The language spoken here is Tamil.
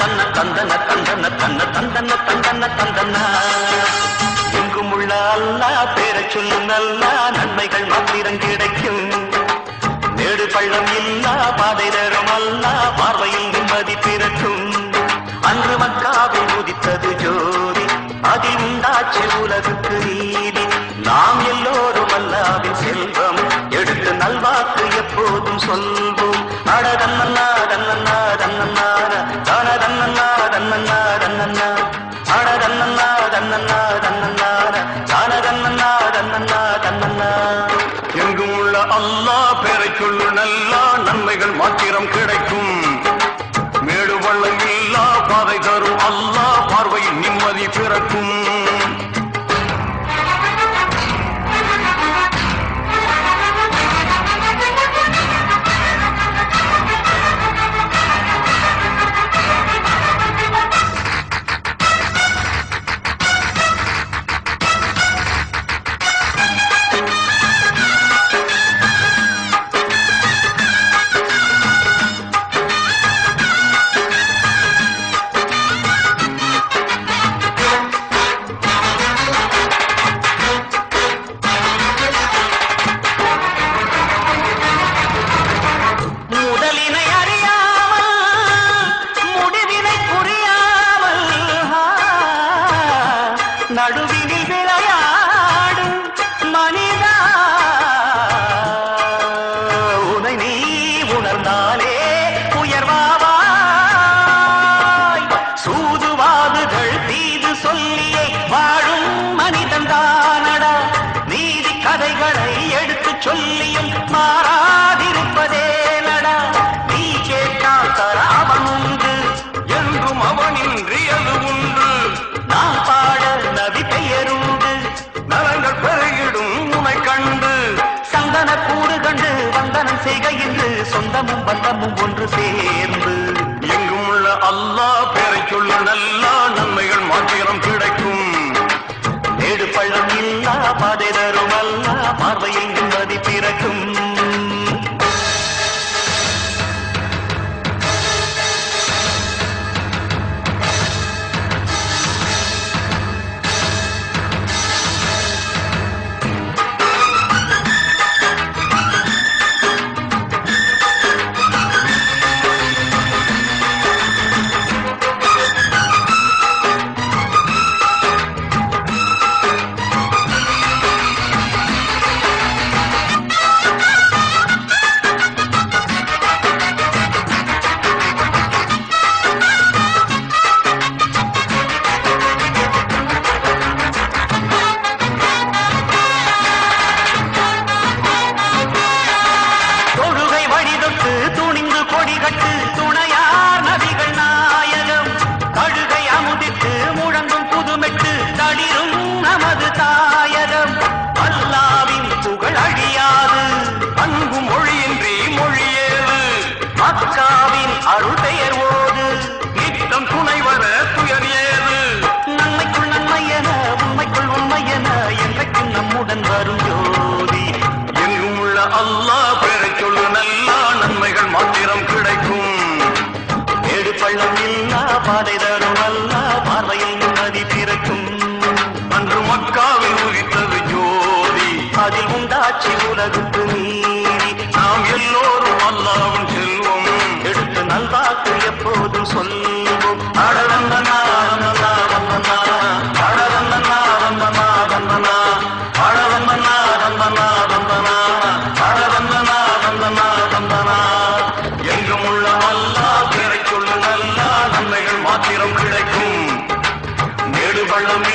தன்ன தந்தன தந்தன தன்ன தந்தன தந்தன தந்தன எங்கும் உள்ள அல்லாஹ் பேரை சொல்லு நல்லா நன்மைகள் மாத்திரம் கிடைக்கும். நேடு பள்ளம் இல்லா பாதை தரும் அல்லாஹ் பார்வையில் நிம்மதி பிறக்கும். அன்று மக்காவில் உதித்தது ஜோதி, அதில் உண்டாச்சு உலகுக்கு நீதி. நாம் எல்லோரும் அல்லாவின் செல்வம் எடுத்து நல்வாக்கு எப்போதும் சொல்வோம். அட தன்னன்னா தன்னன்னா தன்னன்னா தான தன்னன்னா தன்னன்னா தன்னன்னா அட தன்னன்னா தன்னன்னா தன்னன்னா தான தன்னன்னா தன்னன்னா தன்னன்னா. எங்கும் உள்ள அல்லாஹ் பேரை சொல்லு நல்லா நன்மைகள் மாத்திரம் கிடைக்கும். மேடு வள்ளம் இல்லா பாதை தரும் அல்லாஹ் பார்வையில் நிம்மதி பிறக்கும். நடுவினில் விளையாடும் மனிதா, உனை நீ உணர்ந்தாலே உயர்வாவாய். சூதுவாதுகள் தீது சொல்லியே வாழும் மனிதன் தானடா. நீதி கதைகளை எடுத்து சொல்லியும் மாறாதிருப்பதே நடா. நீ கேட்டால் தராமன் உண்டு என்றும் அவனின்றி அது உண்டு. நான் பாட நபி பெயருண்டு நலங்கள் பெருகிடும் உனை கண்டு. சந்தன கூடு கண்டு வந்தனம் செய்கையின்று சொந்தமும் பந்தமும் ஒன்று சேர்ந்து. எங்கும் உள்ள அல்லாஹ் பேரை சொல்லு நல்லா நன்மைகள் மாத்திரம் கிடைக்கும். நேடு பள்ளம் இல்லா பாதை தரும் அல்லா பார்வையில் நிம்மதி பிறக்கும். துணிந்து கொடி கட்டு துணையார் நபிகள் நாயகம். கழுகை அமுதித்து முழங்கும் புதுமெட்டு தளிரும் நமது தாயகம். அல்லாவின் புகழ் அழியாது, அன்பு மொழியின்றி மொழியேது. மக்காவின் அருள் பெயர் ஓது, நித்தம் துணை வர துயர் ஏது. நன்மைக்குள் நன்மை என உண்மைக்குள் உண்மை என என்றைக்கும் நம்முடன் வரும் ஜோதி. எங்கும் உள்ள அல்லாஹ் பேரை சொல்லு நல்லா நன்மைகள் மாத்திரம் கிடைக்கும். ஏடு பள்ளம் இல்லா பாதை தரும் அல்லா பார்வையில் நிம்மதி பிறக்கும். அன்று மக்காவில் உதித்தது ஜோதி, அதில் உண்டாட்சி உலகுக்கு நீதி. நாம் எல்லோரும் அல்லாஹ்வின் செல்வம் எடுத்து நல்வாக்கு எப்போதும் சொல்வோம். அடவந்தனா வந்தனா வந்தனா அடவந்தனா வந்தனா வந்தனா அடவந்தனா வந்தனா வந்தனா அடவந்தனா வந்தனா வந்தனா. எங்கும் உள்ள அல்லாஹ் பேரை சொல்லு நல்லா நன்மைகள் மாத்திரம் கிடைக்கும். மேடு பள்ளம்